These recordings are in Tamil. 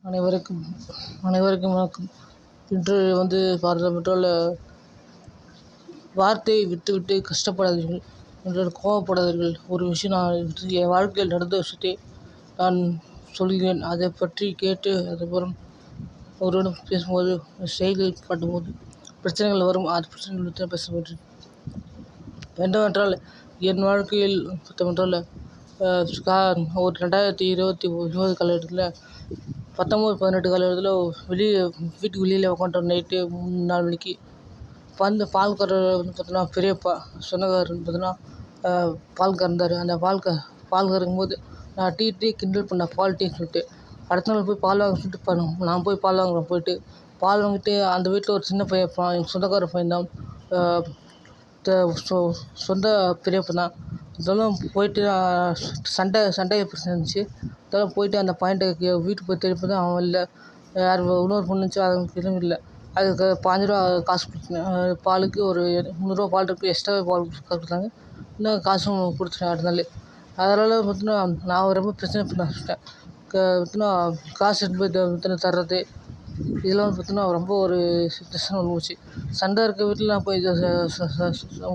அனைவருக்கும் அனைவருக்கும் வணக்கம். இன்று பாராளுமன்றத்தில் வார்த்தையை விட்டுவிட்டு கஷ்டப்படாதீர்கள் என்று கோபப்படாதீர்கள். ஒரு விஷயம் நான் என் வாழ்க்கையில் நடந்த விஷயத்தை நான் சொல்கிறேன். அதை பற்றி கேட்டு அதுக்கப்புறம் ஒருவரிடம் பேசும்போது செய்திகள் காட்டும்போது பிரச்சனைகள் வரும். அது பிரச்சனைகள் பற்றி பேச வேண்டும். என்னவென்றால் என் வாழ்க்கையில் பார்த்தவென்றால் ஒரு 2020 காலகட்டத்தில் 19-18 காலகட்டத்தில் வீட்டுக்கு வெளியில் உட்காந்துட்டோம். நைட்டு 3-4 மணிக்கு பால்காரர் பார்த்தோன்னா பெரியப்பா சொந்தக்காரர் பார்த்தோன்னா பால் கறந்தார். அந்த பால் கறக்கும்போது நான் டீ கிண்டல் பண்ணேன், பால் டீன்னு சொல்லிட்டு. அடுத்த நாள் போய் பால் வாங்க சொல்லிட்டு நான் போய் பால் வாங்குறேன். போயிட்டு பால் வாங்கிட்டு அந்த வீட்டில் ஒரு சின்ன பையன் இருப்பான், எங்கள் சொந்தக்கார பையன் தான், சொந்த பெரியப்பன் தான். இதெல்லாம் போயிட்டு சண்டை பிரச்சனை இருந்துச்சு. இதெல்லாம் போயிட்டு அந்த பையன்கிட்ட வீட்டுக்கு போய் திருப்பி தான் அவன் இல்லை, யார் இன்னொரு பொண்ணு இருந்துச்சு, அதுக்கு எதுவும் இல்லை. அதுக்கு 5 ரூபா காசு கொடுத்தேன். பாலுக்கு ஒரு 300 ரூபா பால் இருக்குது, எக்ஸ்ட்ராவே பால் கொடுத்தாங்க. இன்னும் காசும் கொடுத்துட்டேன் அடுத்த நாள். அதனால் பார்த்தீங்கன்னா நான் ரொம்ப பிரச்சனை பண்ண ஆரம்பிச்சிட்டேன். பார்த்தீங்கன்னா காசு எடுத்து போய் தர்றது, இதெல்லாம் பார்த்தீங்கன்னா ரொம்ப ஒரு பிரச்சனை போச்சு. சண்டை இருக்க வீட்டில் நான் போய்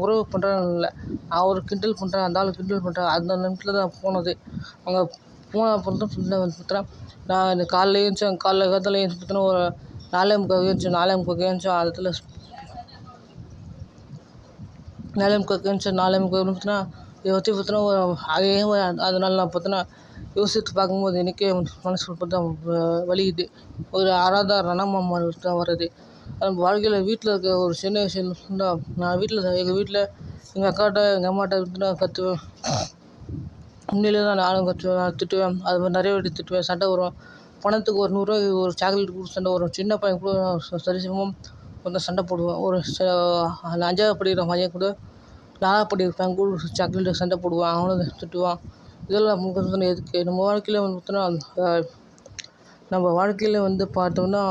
உறவு பண்ணுறேன்னு இல்லை, நான் ஒரு கிண்டல் பண்ணுறேன், அந்த ஆள் கிண்டல் பண்ணுறேன். அந்த நிமிஷத்தில் தான் போனது. அங்கே போன அப்புறம் தான் பார்த்தீங்கன்னா நான் காலைல ஏந்திச்சேன். காத்தால ஏந்திச்சு பார்த்தீங்கன்னா ஒரு 4:45 ஏந்திச்சேன். 4:45 ஏந்திச்சேன். அதில் 4:45 ஏந்திச்சேன். 4:45 பார்த்தீங்கன்னா இதை பற்றி பார்த்தீங்கன்னா அதே அதனால நான் பார்த்தீங்கன்னா யோசித்து பார்க்கும்போது எனக்கே மனசுக்குள்ள பார்த்தா வலிக்குது. ஒரு ஆறாத ரணமா தான் வருது. நம்ம வாழ்க்கையில் வீட்டில் இருக்க ஒரு சின்ன விஷயம் இருந்தால் நான் எங்கள் வீட்டில் எங்கள் அக்காட்ட எங்கள் அம்மாட்ட பார்த்தீங்கன்னா கற்றுவேன். உண்மையிலே தான் நானும் கற்றுவேன், நான் திட்டுவேன். அது மாதிரி நிறைய வாட்டி திட்டுவேன், சண்டை வரும். பணத்துக்கு ஒரு 100 ரூபாய்க்கு ஒரு சாக்லேட் கொடுத்து சண்டை வரும். சின்ன பையன் கூட சரிசமம் வந்து சண்டை போடுவேன். ஒரு 5ஆவது படிக்கிற பையன் கூட 4ஆவது படிக்கிற பையன் கூட சாக்லேட்டு சண்டை போடுவான், அவனும் திட்டுவான். இதெல்லாம் எதுக்கு நம்ம வாழ்க்கையில் பார்த்தோன்னா நம்ம வாழ்க்கையில் பார்த்தோம்னா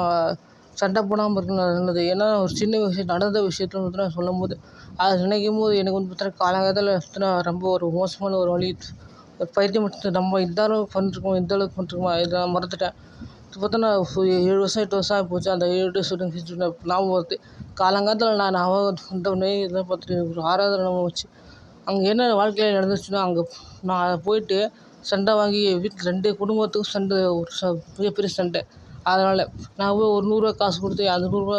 சண்டை போடாமல் இருக்கிறது நல்லது. ஏன்னா ஒரு சின்ன விஷயம் நடந்த விஷயத்தில் பார்த்தோன்னா சொல்லும்போது அதை நினைக்கும்போது எனக்கு பார்த்தோன்னா காலங்காலத்தில் பார்த்தோன்னா ரொம்ப ஒரு மோசமான ஒரு வழி, ஒரு பைத்தியம் முடிச்சுட்டு நம்ம இந்த அளவுக்கு பண்ணிருக்கோமா இதை நான் மறந்துட்டேன். இப்போ பார்த்தோன்னா 7 வருஷம் 8 வருஷம் ஆகி போச்சு. அந்த 7 வருஷம் ஞாபகம் வருது. காலங்காலத்தில் நான் வந்தோடனே இதெல்லாம் பார்த்துட்டு ஒரு 6வது ஞாபகம் வச்சு அங்கே என்ன வாழ்க்கையில் நடந்துச்சுன்னா, அங்கே நான் போயிட்டு சண்டை வாங்கி வீட்டில் 2 குடும்பத்துக்கும் சண்டை, ஒரு மிகப்பெரிய சண்டை. அதனால் நான் போய் ஒரு 100 ரூபா காசு கொடுத்து அந்த 100 ரூபா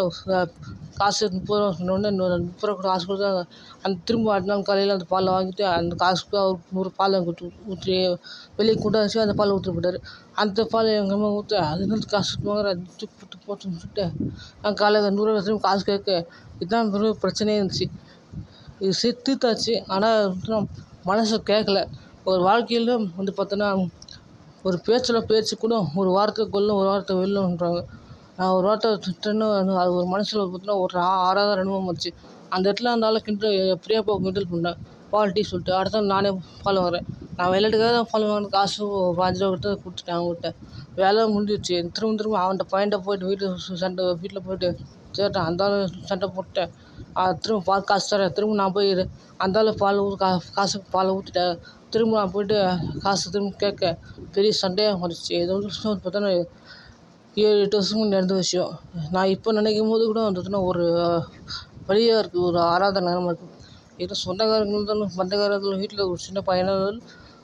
காசு 30 ரூபா சொன்னோடனே 30 ரூபா காசு கொடுத்து அந்த திரும்ப அடுத்த நாள் காலையில் அந்த பாலை வாங்கிட்டு அந்த காசுக்கு அவர் 100 பால் ஊற்றி வெளியே கொண்டாச்சு. அந்த பால் ஊற்றி போட்டார். அந்த பால் எங்கள் அம்மா ஊற்ற அது காசு வாங்குற போட்டுன்னு சொல்லிட்டு நான் காலையில் 100 ரூபா திரும்ப காசு கேட்க இதுதான் பெரிய பிரச்சனையே இருந்துச்சு. இது தீர்த்தாச்சு. ஆனால் மனசு கேட்கல. ஒரு வாழ்க்கையில் பார்த்தோன்னா ஒரு பேச்சு கூட ஒரு வார்த்தை கொல்லும், ஒரு வார்த்தை வெல்லும்ன்றாங்க. நான் ஒரு வார்த்தை திட்டேன்னு அது ஒரு மனசில் பார்த்தோன்னா ஒரு ஆறாத அனுபவம் வந்துச்சு. அந்த இடத்துல அந்த ஆளை பெரியப்பா கிண்டல் பண்ணேன், பால் டீ சொல்லிட்டு. அடுத்த நாள் நானே பால் வாங்குறேன். நான் விளையாட்டுக்காக தான் பால் வாங்கின காசு 5 ரூபா கொடுத்துட்டேன் அவங்ககிட்ட. வேலை முடிஞ்சிடுச்சு. திரும்ப அவன்கிட்ட பையன்கிட்ட போயிட்டு வீட்டில் போயிட்டு கேட்டேன். அந்த ஆள் சண்டை போட்டேன். திரும்ப பால் காசு தரேன். திரும்ப நான் போய் அந்த ஆள் காசுக்கு பாலை ஊற்றிட்டேன். திரும்ப நான் போயிட்டு காசு திரும்ப கேட்க பெரிய சண்டையாக வந்துச்சு. இது பார்த்தோன்னா 7-8 வருஷத்துக்கு நடந்த விஷயம். நான் இப்போ நினைக்கும்போது கூட பார்த்தோன்னா ஒரு வலியாக இருக்குது, ஒரு ஆறாத நிலமை இருக்குது. ஏதோ சொந்தக்காரங்க இருந்தாலும் பந்தக்காரர்கள் வீட்டில் ஒரு சின்ன பையனாக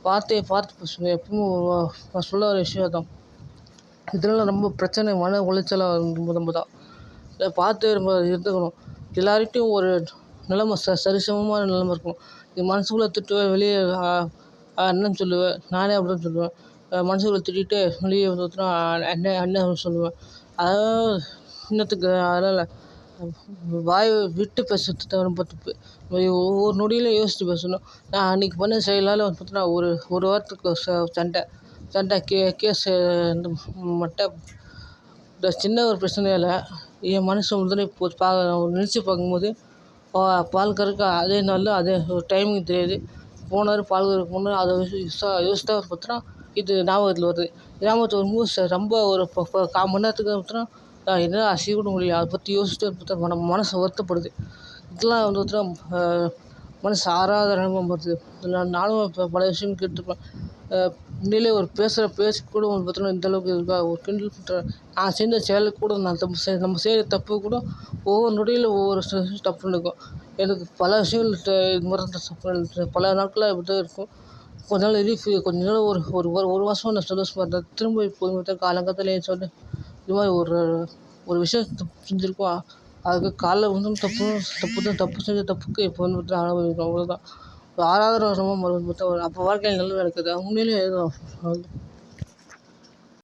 வார்த்தையை பார்த்து பேசுவேன். எப்பவும் சொல்ல ஒரு விஷயம் தான். இதெல்லாம் ரொம்ப பிரச்சனை, மன உளைச்சலாக ரொம்ப தான். இதை பார்த்து நம்ம இருந்துக்கணும். எல்லார்கிட்டையும் ஒரு நிலைமை சரிசமமான நிலைமை இருக்கணும். இது மனசுக்குள்ளே திட்டுவேன், வெளியே அண்ணன் சொல்லுவேன். நானே அப்படி தான் சொல்லுவேன். மனசுக்குள்ளே திட்டிட்டு வெளியே பார்த்தோன்னா அண்ணன் சொல்லுவேன். அதாவது இன்னத்துக்கு அதனால் வாய் விட்டு பேசுறது ரொம்ப தப்பு. ஒவ்வொரு நொடியிலும் யோசித்து பேசணும். நான் அன்றைக்கி பண்ண செயலால் பார்த்தோன்னா ஒரு வாரத்துக்கு சண்டை கேஸ் மட்டும் இந்த சின்ன ஒரு பிரச்சனையால் என் மனசு நினச்சி பார்க்கும்போது பால் கறக்க அதே நாளில் அதே ஒரு டைமிங் தெரியாது. போனார் பால் கறக்க போனார். அதை யோசித்தா பார்த்தோன்னா இது ஞாபகத்தில் வருது. ஞாபகத்தில் வரும்போது ரொம்ப ஒரு 1/4 மணி நேரத்துக்கு பார்த்தோன்னா என்னால் அசைய கூட முடியல. அதை பற்றி யோசிச்சுட்டு பார்த்தா மனசு வருத்தப்படுது. இதெல்லாம் பார்த்தோன்னா மனசு ஆறாத அனுபவம் வருது. இதில் நானும் இப்போ பல விஷயம் கேட்டுருப்பேன். உண்மையிலே ஒரு பேசுகிற பேச்சு கூட வந்து பார்த்தீங்கன்னா இந்த அளவுக்கு இருக்கா? ஒரு கிண்டல் பண்ணுற நான் செஞ்ச செயலுக்கு கூட நான் நம்ம செய்கிற தப்பு கூட ஒவ்வொரு நொடியில் ஒவ்வொரு விஷயம் தப்பு நடக்கும். எனக்கு பல விஷயங்கள் இது மாதிரி தான் தப்பு நடந்துச்சு. பல நாட்களாக இப்படி தான் இருக்கும். கொஞ்ச நாள் ரிலீஃப் கொஞ்ச நாள் ஒரு ஒரு ஒரு மாதமா நான் சந்தோஷமா இருந்தேன். திரும்ப இப்போ பார்த்தா காலங்காத்தால எந்திரிச்ச உடனே இது மாதிரி ஒரு ஒரு விஷயம் செஞ்சுருக்கோம். அதுக்கு காலைல வந்து தப்பு செஞ்ச தப்புக்கு இப்போ வந்து பார்த்தா அனுபவிக்கிறோம் அவ்வளோதான். ஒரு ஆறாவது வருஷமா மறுபடியும் பார்த்தா அப்போ வாழ்க்கையில் நல்லது நடக்குது. உண்மையிலேயே